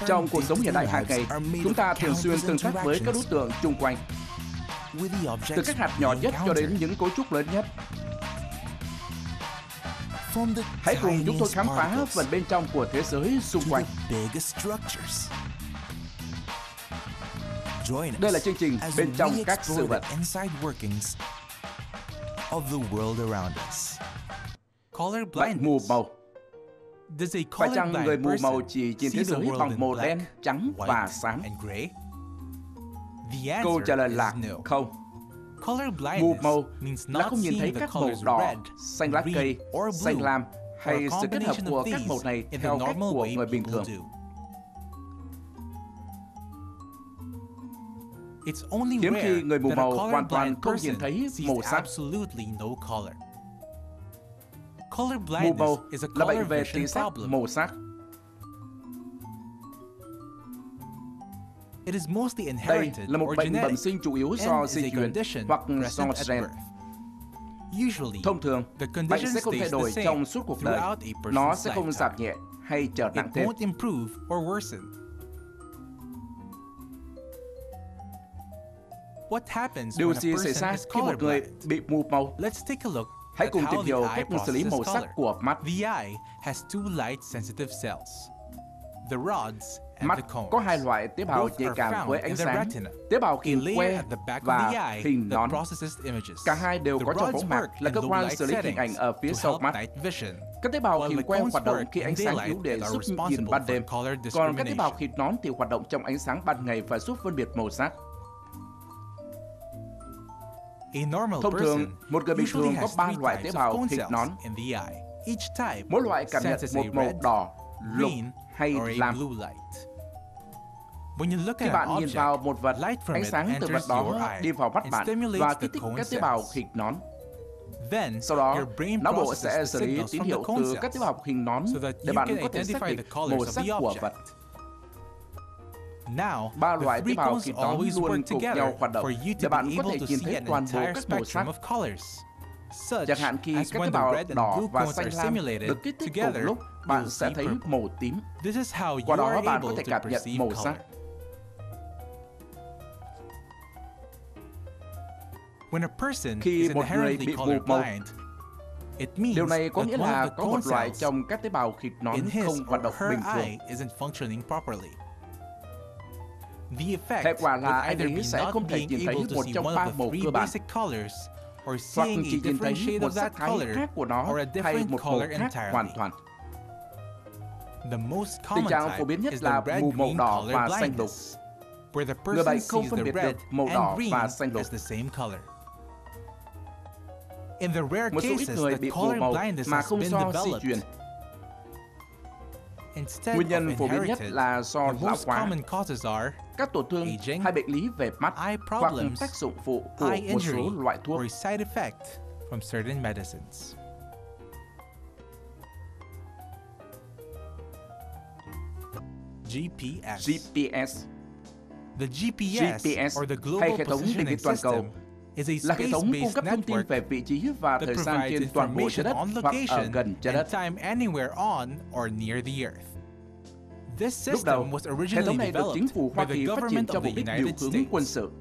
Trong cuộc sống hiện đại hàng ngày, chúng ta thường xuyên tương tác với các đối tượng chung quanh, từ các hạt nhỏ nhất cho đến những cấu trúc lớn nhất. Hãy cùng chúng tôi khám phá phần bên trong của thế giới xung quanh. Đây là chương trình Bên trong các sự vật. Bệnh mù màu. Phải chăng người mù màu chỉ nhìn thế giới bằng màu đen, trắng và xám? Câu trả lời là không. Mù màu là không nhìn thấy các màu đỏ, xanh lá cây, xanh lam hay sự kết hợp của các màu này theo cách của người bình thường. Hiếm khi người mù màu hoàn toàn không nhìn thấy màu sắc. Mù màu là bệnh về thị giác màu sắc. Đây là một bệnh bẩm sinh chủ yếu do di truyền hoặc do gen. Thông thường, bệnh sẽ không thay đổi trong suốt cuộc đời. Nó sẽ không giảm nhẹ hay trở nặng thêm. Điều gì xảy ra khi một người bị mù màu? Hãy cùng tìm hiểu cách xử lý màu sắc của mắt. Mắt có hai loại tế bào nhạy cảm với ánh sáng, tế bào hình que và hình nón. Cả hai đều có trong võng mạc là cơ quan xử lý hình ảnh ở phía sau mắt. Các tế bào hình que hoạt động khi ánh sáng yếu để giúp nhìn ban đêm, còn các tế bào hình nón thì hoạt động trong ánh sáng ban ngày và giúp phân biệt màu sắc. Thông thường, một người bình thường có 3 loại tế bào hình nón. Mỗi loại cảm nhận một màu đỏ, lục hay lam. Khi bạn nhìn vào một vật, ánh sáng từ vật đó đi vào mắt bạn và kích thích các tế bào hình nón. Sau đó, não bộ sẽ xử lý tín hiệu từ các tế bào hình nón để bạn có thể xác định màu sắc của vật. 3 loại tế bào hình nón luôn cùng nhau hoạt động để bạn có thể nhìn thấy toàn bộ các màu sắc. Chẳng hạn khi các tế bào đỏ và xanh lam được kích thích cùng lúc, bạn sẽ thấy màu tím. Qua đó bạn có thể cảm nhận màu sắc. Khi một người bị mù màu, điều này có nghĩa là có một loại trong các tế bào hình nón không hoạt động bình thường. Hệ quả là anh ấy sẽ không thể nhìn thấy một trong 3 màu cơ bản, hoặc chỉ nhìn thấy một sắc thái khác của nó hay một màu khác hoàn toàn. Tình trạng phổ biến nhất là mù màu đỏ và xanh lục. Người bệnh không phân biệt được màu đỏ và xanh lục. Một số ít người bị mù màu mà không do di truyền. Nguyên nhân phổ biến nhất là do lão hóa, các tổn thương hay bệnh lý về mắt hoặc tác dụng phụ của một số loại thuốc. GPS hay hệ thống định vị toàn cầu là hệ thống cung cấp thông tin về vị trí và thời gian trên toàn bộ trái đất hoặc ở gần trái đất. Lúc đầu, hệ thống này được chính phủ Hoa Kỳ phát triển cho mục đích điều hướng quân sự.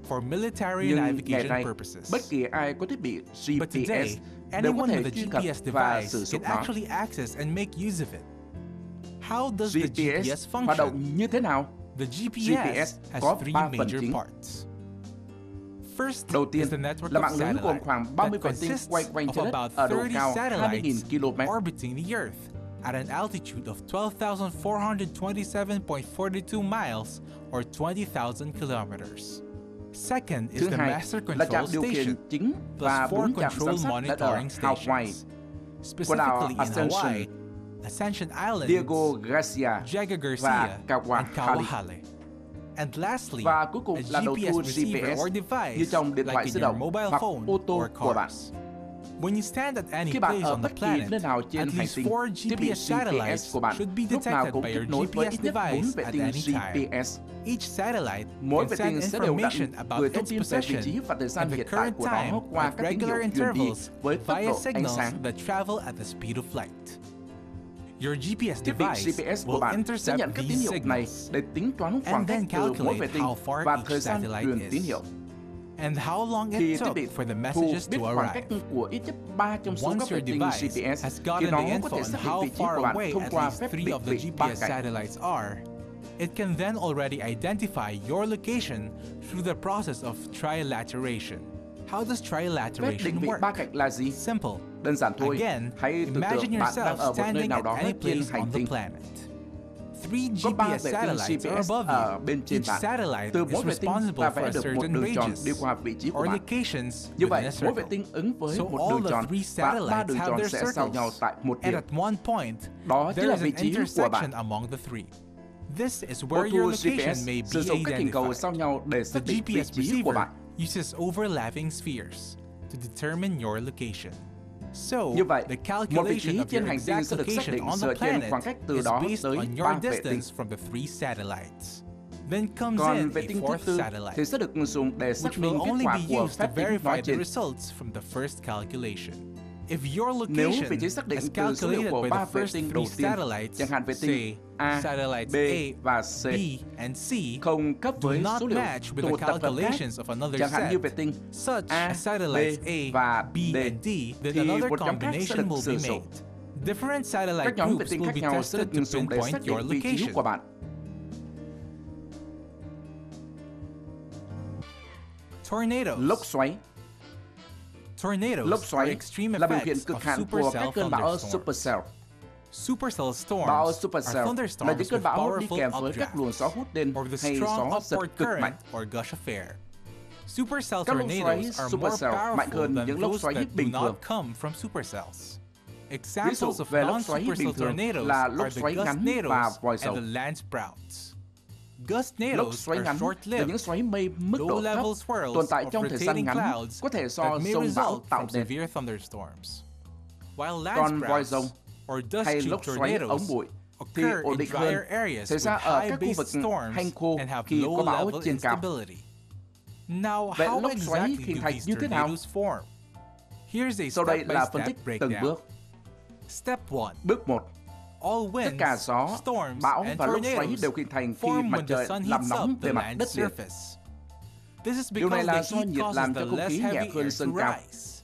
Nhưng ngày nay, bất kỳ ai có thiết bị GPS đều có thể truy cập và sử dụng nó. GPS hoạt động như thế nào? GPS có 3 phần chính. Đầu tiên là mạng lưới gồm khoảng 30 vệ tinh quay quanh trái đất ở độ cao 20.000 km. At an altitude of 12,427.42 miles or 20,000 kilometers. Second is the Master Control Station, chính plus 4 control monitoring stations, specifically in Hawaii, Ascension Islands, Diego Garcia và Kauahale. And lastly, và cuối cùng là đầu thu receiver GPS or device như trong điện thoại like di in your động mobile hoặc phone ô tô or của bạn. cars. When you stand at any Khi bạn place ở on the bất kỳ planet, nơi nào trên at hành least tinh, 4 thiết bị GPS satellites GPS của bạn should be lúc nào detected cũng by kết your nối với GPS ít nhất 4 device vệ at tinh any time. GPS. Each satellite Mỗi vệ can tinh send sẽ đều đặn information gửi about thông its tin về vị trí position và thời gian and the hiện tại current của time nó qua at các tín hiệu regular truyền đi intervals với tốc via độ ánh signals sáng. that travel at the speed of light. Your GPS Thiết bị device GPS của will bạn sẽ intercept nhận các tín these hiệu này signals để tính toán khoảng and cách then từ mỗi vệ calculate tinh how far và each thời gian satellite truyền is tín hiệu. and how long Khi it thiết took bị for the thu messages biết to khoảng cách arrive. của ít nhất 3 trong số Once các vệ your tinh device GPS, has thì gotten nó the có info thể on xác định how vị trí far của bạn away thông at qua least phép 3 định of the vị 3 GPS cạnh. satellites are, it can then already identify your location through the process of trilateration. How does Phép trilateration định vị work? 3 cạnh là gì? Simple. Đơn giản thôi. Again, Hãy tưởng imagine tượng bạn đang yourself ở một nơi standing nào at đó any trên place hành on the tinh. planet. 3 Có 3 GPS vệ tinh satellites are GPS above ở you. bên trên Each bạn. satellite Từ is mỗi vệ tinh responsible ta for vẽ a được một certain đường tròn đi radius qua vị trí của or bạn. locations Như within vậy, a mỗi vệ circle. tinh ứng với So một all đường the tròn 3 và 3 satellites đường have tròn their sẽ giao nhau circles. tại một And điểm. at one point, Đó chính there là is vị an trí của bạn. intersection among the 3. This is Ô where thu your location GPS may be sử dụng các hình cầu identified. sau nhau để The xác định vị GPS trí của receiver bạn. uses overlapping spheres to determine your location. So, Như vậy, the một vị calculation trí of trên your hành tinh exact sẽ được xác location định on dựa the trên planet khoảng cách từ is đó based tới on 3 your vệ tinh. distance from the 3 satellites. Then comes Còn in vệ a tinh thứ fourth tư satellite, thì sẽ được dùng để xác which minh will kết only quả be của used to phép tính verify nói the trên. results from the first calculation. If your Nếu location vị trí xác định is từ số liệu calculated của by 3 the vệ first tinh 3 đầu tiên, satellites, chẳng hạn vệ tinh say A, satellites B A, và C, B, and C, không khớp do với not số liệu match with từ the một tập hợp khác, calculations of another chẳng hạn như set, vệ tinh such A, as satellites B A, và B, D, and D, then thì another một nhóm khác sẽ combination được will sử be dụng. made. Different satellite Các nhóm vệ groups tinh will khác be nhau sẽ tested được to dùng để xác pinpoint your định vị trí location. của bạn. Tornadoes. Lốc xoáy. Tornadoes Lốc are xoáy extreme là biểu hiện effects cực of hạn của supercell các cơn bão thunderstorms. supercell. Supercell storms Bão are supercell là thunderstorms những cơn with bão đi powerful kèm với các luồng gió updrafts hút lên or the hay strong gió giật upward cực mạnh. current or gush of air. Supercell Các lốc xoáy tornadoes are more supercell mạnh powerful hơn than những lốc those xoáy that hít do bình not thường. come from supercells. Ví dụ Examples of về lốc xoáy hít non-supercell bình thường tornadoes là lốc are the xoáy ngắn và gustnadoes vòi and dầu. the landsprouts. Lốc Gustnadoes xoáy are ngắn là short-lived, những xoáy mây mức độ thấp, low-level swirls tồn tại of trong thời gian rotating ngắn, clouds có thể that do may dông bão result tạo from nên. severe thunderstorms. While Còn vòi landsprouts rồng or dust hay sheet lốc xoáy tornadoes ống bụi thì occur ổn in định drier hơn, areas xảy ra with ở high các khu base vực storms hanh khô and have khi có low bão level trên cao. instability. Now, Vậy how lốc xoáy exactly hình do thành these như thế nào? tornadoes form? Here's a Sau đây là phân tích step-by-step từng breakdown. bước. Step 1. Bước 1. All Tất cả winds, gió, storms, bão and và lốc xoáy tornadoes đều hình thành khi form mặt when the trời sun làm heats nóng up bề the mặt land đất liền. surface. This is Điều này because là the do heat nhiệt causes làm the cho không less khí nhẹ heavy hơn air dâng to cao. rise.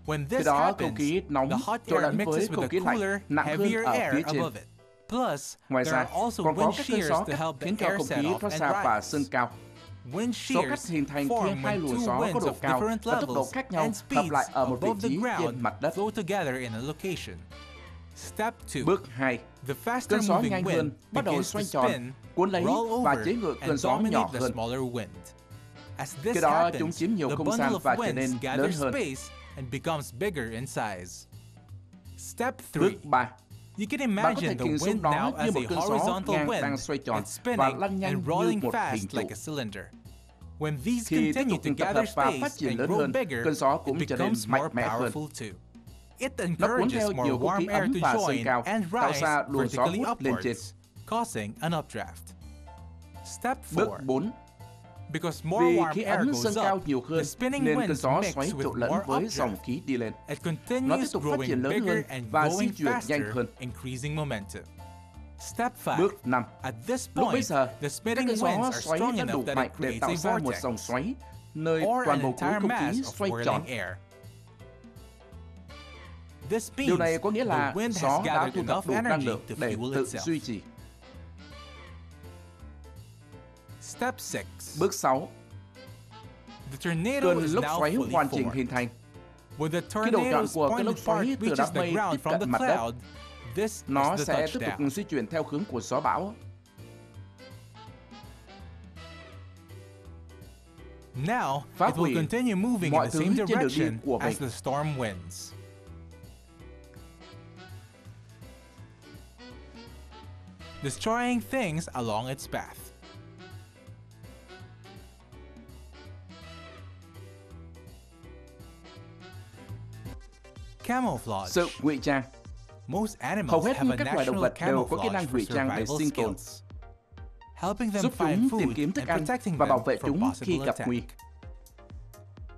When Khi this đó không happens, khí nóng the hot trộn air lẫn với mixes không with khí the lạnh cooler, nặng hơn heavier ở phía air trên. above it. Plus, Ngoài there ra, are also còn có wind các cơn shears gió to cắt help the khiến cho air không set khí off thoát and ra và rise. dâng cao. Wind Gió cắt shears hình thành khi form hai when luồng two gió có winds độ of cao different và tốc độ levels khác nhau and hợp speeds lại ở một vị above the trí trên ground mặt đất. flow together in a location. Step 2. Bước 2. The faster Cơn gió moving nhanh wind hơn bắt đầu begins to xoay tròn, spin, cuốn lấy roll và over, chế ngự cơn and gió nhỏ dominate the hơn. smaller wind. As this Khi đó happens, chúng chiếm nhiều the không bundle gian of và trở nên winds lớn gathers hơn. space and becomes bigger in size. Step 3. Bước 3. You can Bạn có thể imagine the hình dung wind nó now như as một a cơn gió horizontal ngang đang wind. xoay tròn It's và spinning lăn nhanh and như rolling một hình fast trụ. like a cylinder. When these Khi tiếp continue tục to tập gather hợp và phát space triển and lớn grow hơn, bigger, cơn gió it cũng trở nên becomes more mạnh mẽ hơn. powerful too. It Nó cuốn encourages theo more nhiều không khí warm air ấm to và dâng join cao, and tạo rise ra luồng gió vertically hút lên trên. upwards, causing an updraft. Step 4. Bước 4. Because more Vì warm khí air ấm goes dâng cao up, nhiều hơn the spinning nên cơn winds gió mix xoáy with trộn lẫn more với dòng updraft. khí đi lên. It Nó tiếp continues tục phát triển growing lớn bigger hơn and và di going chuyển nhanh faster, hơn. increasing momentum. Step 5. Bước 5. At this Lúc bấy point, giờ, the các spinning cơn gió winds are xoáy strong đã đủ enough that mạnh it để creates tạo a ra một vortex, dòng xoáy nơi or toàn an bộ khối entire không mass khí of xoay tròn. whirling air. This Điều means này có nghĩa là the wind gió has đã gathered thu enough thập đủ năng energy lượng to để fuel tự itself. duy trì. Step 6. Bước 6. The tornado Cơn is lốc now xoáy fully hoàn chỉnh formed. hình thành. When the Khi đầu nhọn tornado's của cơn lốc pointed xoáy part từ reaches đám the mây ground tiếp from the cận mặt đất, cloud, this nó is the sẽ tiếp touchdown. tục di chuyển theo hướng của gió bão. Now, Phá it will hủy continue moving in mọi the thứ same trên đường đi direction của as mình. the storm winds. Destroying things along its path. Camouflage. Sự ngụy trang. Most Hầu animals hết have a các loài động natural vật đều có kỹ camouflage năng for ngụy trang để survival sinh tồn, skills, helping them giúp find chúng tìm food kiếm thức and ăn protecting và them bảo vệ from chúng khi possible gặp attack. nguy.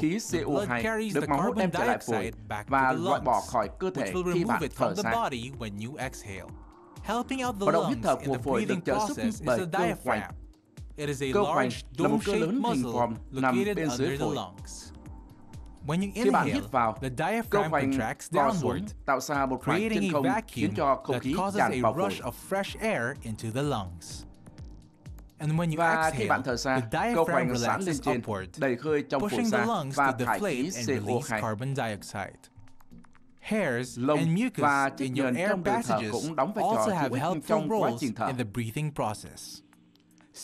Khí CO2 được máu hút đem trở lại phổi và loại bỏ khỏi cơ thể khi bạn thở ra. Hoạt động hít thở của phổi được trợ giúp bởi cơ hoành. it is a Cơ hoành large là một cơ dome-shaped lớn hình muscle vòm nằm located bên dưới under the phổi. lungs. When you Khi bạn inhale, hít vào, the cơ diaphragm hoành contracts co xuống, downward, tạo ra một khoảng creating chân a không khiến vacuum cho không that khí causes tràn a vào phổi. rush of fresh air into the lungs. And when you Và khi bạn exhale, thở ra, the cơ diaphragm hoành sán lên relaxes trên, upward, đẩy hơi trong phổi pushing the ra lungs và to thải khí deflate and release CO2. carbon dioxide. Hairs Lông and mucus và chất in your nhờn air trong đường thở passages cũng đóng vai also trò have hữu ích helpful trong quá roles trình thở. in the breathing process.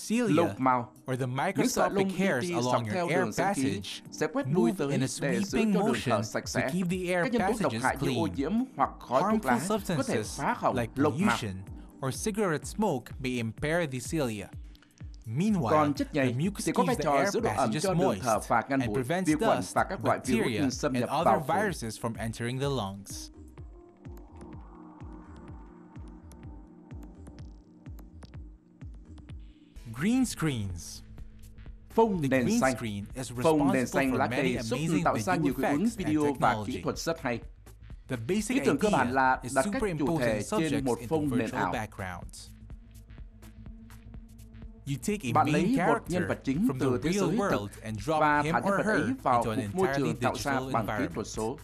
Cilia, Lục mao, or the những sợi lông microscopic hairs li ti dọc along theo your air đường dẫn khí passage, sẽ quét lui move tới in a để giữ sweeping cho đường thở motion sạch to sẽ. keep the air Các nhân tố độc passages hại như ô clean. nhiễm hoặc khói thuốc lá Harmful có thể substances phá hỏng like lục mao. pollution or cigarette smoke may impair the cilia. Meanwhile, Còn chất nhầy the mucus thì có vai keeps the trò air giữ độ ẩm passages cho đường moist thở và ngăn and bụi, prevents vi khuẩn dust, và các loại bacteria, virus xâm and nhập other vào phổi. viruses from entering the lungs. Green screens. Phông The nền green xanh. screen is Phông nền responsible xanh for lá many cây giúp amazing tạo ra visual nhiều hiệu ứng effects and video và kỹ technology. thuật rất hay. The basic Ý tưởng cơ bản idea là is đặt các chủ superimposing thể trên subjects một into phông nền virtual ảo. backgrounds. You take a Bạn main lấy một character nhân vật chính from từ the thế real giới world thực and drop và him thả nhân or vật her ấy vào into an một môi entirely trường tạo ra digital bằng kỹ environment. thuật số.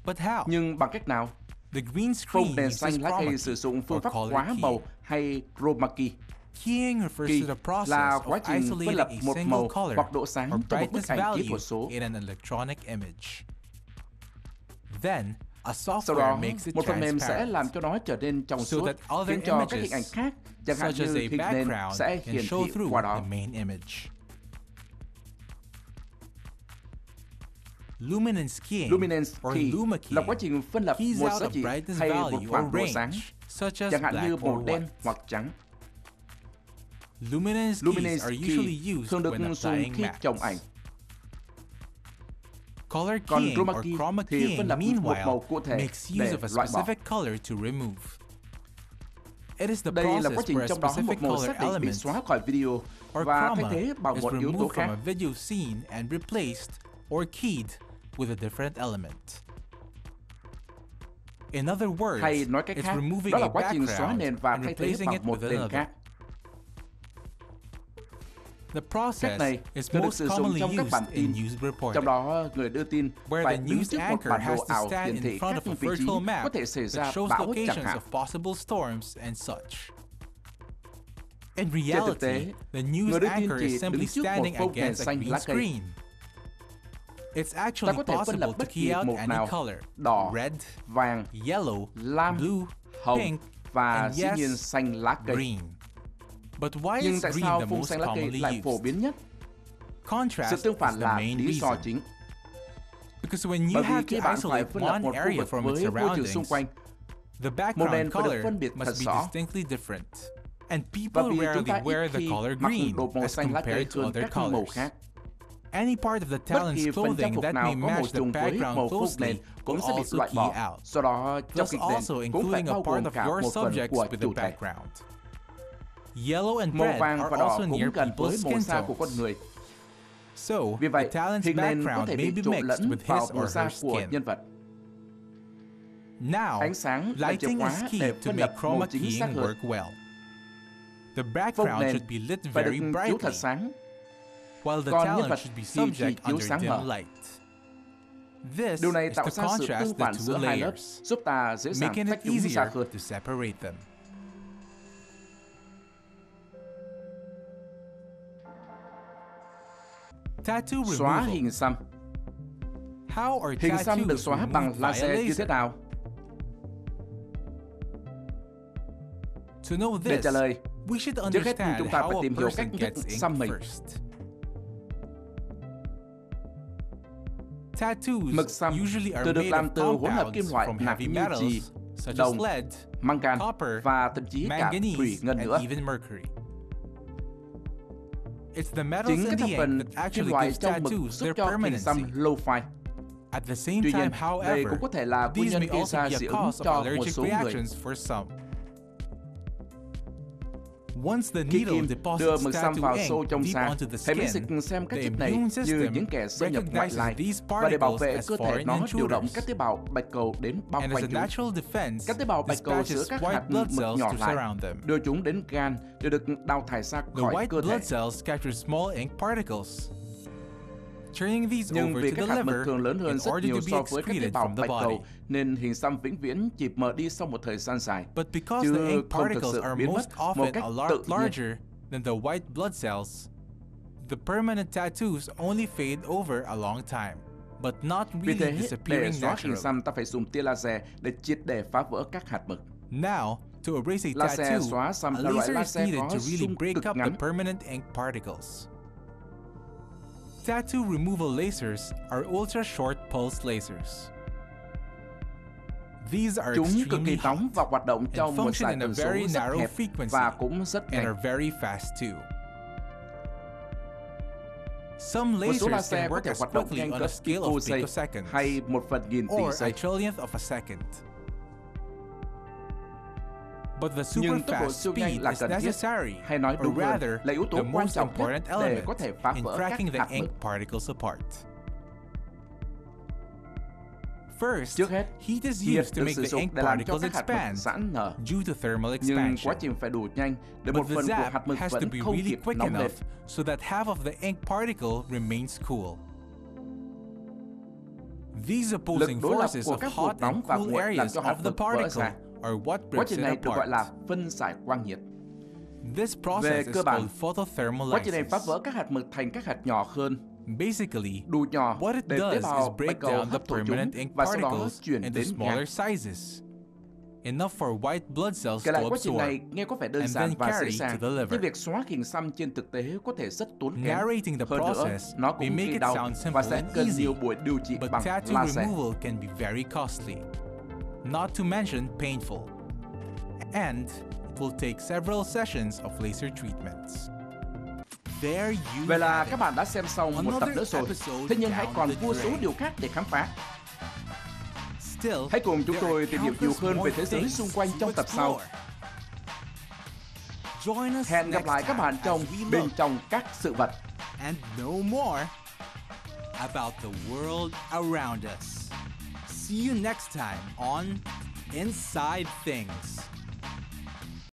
But how? Nhưng bằng cách nào? The green Phông screen nền uses xanh lá chroma cây key sử dụng phương or pháp color hóa keying. màu hay chroma key. Keying refers Key to the process là of quá trình phân isolating lập a một single màu color hoặc độ sáng or trong một bức brightness ảnh kỹ value thuật số. in an electronic image. Then, a Sau software đó, makes it một phần mềm sẽ transparent, làm cho nó trở nên trong so suốt, that other khiến cho các images, hình ảnh khác, chẳng hạn such as như a hình nền, background, sẽ can hiển show thị through qua the đó. main image. Luminance keying Luminance or key luma là keying quá trình phân lập keys một out giá a trị brightness hay một value khoảng or độ sáng, range, such as chẳng hạn như black màu or đen white. hoặc trắng. Luminance keys Luminance are key usually used thường được when dùng applying khi matte. trồng ảnh. Color Còn keying chroma or key chroma thì phân keying, lập một màu meanwhile, cụ thể makes để use of a loại bỏ. specific color to remove. It is the Đây là quá process trình where a trong đó một specific màu color xác định bị element xóa khỏi video or và thay chroma thế bằng is một yếu tố removed khác. from a video scene and replaced or keyed with a different element. In other words, Hay nói cách it's khác, removing đó là a quá trình xóa background nền và and thay thế replacing it bằng một with nền another. khác. The Cách process này is thường được most sử dụng commonly trong các used bản tin, in news reporting, trong đó người đưa tin where phải the đứng news trước một anchor bản has đồ to ảo stand hiển in thị front các of a vị trí virtual map có thể xảy ra that shows bão chẳng locations hạn. of possible storms and such. In Trên thực reality, tế, the người news đưa tin anchor chỉ is simply đứng trước một standing phông nền against a xanh green lá cây. screen. It's Ta actually có thể phân lập possible to bất key kỳ out một any nào: color: đỏ, red, vàng, yellow, lam, blue, hồng pink, và and dĩ yes, nhiên xanh lá cây. green. But why Nhưng is tại green sao the phông most xanh lá cây commonly lại phổ used? biến nhất? Contrast Sự tương is phản the là main lý do reason. chính. Because when you Bởi vì have khi to bạn phải isolate phân lập one một khu area vực from its với môi trường xung surroundings, quanh, the màu background nền phải được color phân biệt thật must be rõ. distinctly different. And Và people vì chúng rarely ta wear ít the khi color mặc green đồ màu as xanh lá cây compared to hơn other các màu colors. khác. Any part of the Bất talent's kỳ phần trang clothing phục that nào may có màu match the trùng với background màu phông closely nền cũng will sẽ bị also loại key bỏ. out. Do đó, trong Plus kịch also nền cũng phải including a bao part gồm of cả your một phần subjects của with the chủ thể. background. Yellow and Màu red vàng are và đỏ also near cũng gần với people's màu skin da của con tones. người. So, Vì the vậy, talent's hình nền có background thể may bị be trộn mixed lẫn with vào his màu or da her của skin. nhân vật. Now, Ánh sáng là chìa lighting khóa is để key to phân make lập chroma màu chính xác keying hơn. work well. The Phông background nền should be lit phải được very chiếu brightly, thật sáng, while the còn nhân talent vật should be thì chỉ subject chiếu under sáng dim mờ. light. This Điều này is tạo to ra sự contrast tương the phản two giữa hai lớp, layers, giúp ta dễ dàng making tách it chúng ra easier hơn. to separate them. Tattoo Xóa removal. hình xăm. How are Hình xăm được tattoos xóa bằng removed laser via như thế laser? nào? To know Để this, trả lời, we should trước hết understand chúng ta phải how a tìm hiểu person cách gets thức ink xăm mình. first. Tattoos Mực xăm usually are thường được made làm of từ hỗn hợp kim compounds loại from nặng heavy như metals chì, such as đồng, lead, mangan copper, và thậm chí cả thủy manganese, ngân and nữa. even mercury. It's the metals Chính in các the thành ink phần that kim actually loại gives trong mực tattoos giúp their cho hình xăm permanency. lâu phai. At the same Tuy time, nhiên, đây however, cũng có thể là nguyên these nhân may gây also ra be dị a ứng cause of cho một allergic số người. reactions for some. Khi kim đưa mực xăm vào xô trong da, hệ miễn dịch xem các chất này như những kẻ xâm nhập ngoại lai, và để bảo vệ cơ thể nó điều động các tế bào bạch cầu đến bao quanh chúng. Các tế bào bạch cầu chứa các hạt mực nhỏ lại, đưa chúng đến gan để được đào thải ra khỏi cơ thể. Nhưng vì các hạt mực thường lớn hơn rất nhiều so với các tế bào bạch cầu, nên hình xăm vĩnh viễn chỉ mờ đi sau một thời gian dài, chứ không thực sự biến mất một cách tự nhiên. Vì thế, để xóa hình xăm, ta phải dùng tia laser để triệt để phá vỡ các hạt mực. Laser xóa xăm là loại laser có xung cực ngắn. Tattoo removal lasers are ultra-short pulse lasers. These are Chúng cực kỳ extremely hot nóng và hoạt động trong and một function dải in a tần số very rất narrow hẹp và cũng rất and are nhanh. very fast too. Some Một số lasers laser can có work thể as hoạt động quickly nhanh on cỡ a scale of picoseconds picoseconds hay 1/1000 tỷ or a giây. trillionth of a second. But the Nhưng super tốc độ fast siêu nhanh speed là is cần thiết, necessary, hay nói or đúng hơn rather, là yếu tố the quan most trọng nhất important để element có thể phá in vỡ các cracking the hạt ink mực. particles apart. First, Trước hết, heat is nhiệt used to được make sử the dụng ink để làm cho particles các hạt mực expand giãn nở. due to thermal Nhưng expansion. quá trình phải đủ nhanh để But một the phần của zap hạt mực has to vẫn be không really kịp quick nóng lên. enough so that half of the ink particle remains cool. These Lực opposing đối lập forces của of các hot cột nóng and và cool nguội làm areas cho hạt of the mực vỡ particle ra. are what Quá breaks trình it này được gọi apart. là phân giải quang nhiệt. This Về process is cơ bản, called quá trình này phá photothermolysis. vỡ các hạt mực thành các hạt nhỏ hơn, Basically, đủ nhỏ what it để tế does is bào break bạch cầu down the hấp thụ chúng permanent ink và sau đó particles chuyển into đến gan. smaller sizes, enough for white blood cells Kể to lại quá trình này absorb. nghe có vẻ đơn and giản then và dễ carry dàng, to the liver. nhưng việc xóa hình xăm trên thực tế có thể rất tốn kém. Narrating the Hơn nữa, process nó may cũng make gây it đau sound và simple sẽ and cần easy, nhiều buổi điều trị but bằng tattoo laser. removal can be very costly, not to mention painful, and it will take several sessions of laser treatments. There you Vậy là have các it. bạn đã xem xong một tập Another nữa rồi. episode Thế nhưng hãy down còn the vô số drain. điều khác để khám phá. Still, Hãy cùng chúng there tôi are tìm hiểu nhiều countless hơn về more thế giới things xung quanh to trong tập sau. explore. Join us Hẹn gặp next lại các time bạn trong as we bên look trong các sự vật. and know more about the world around us. See you next time on Inside Things.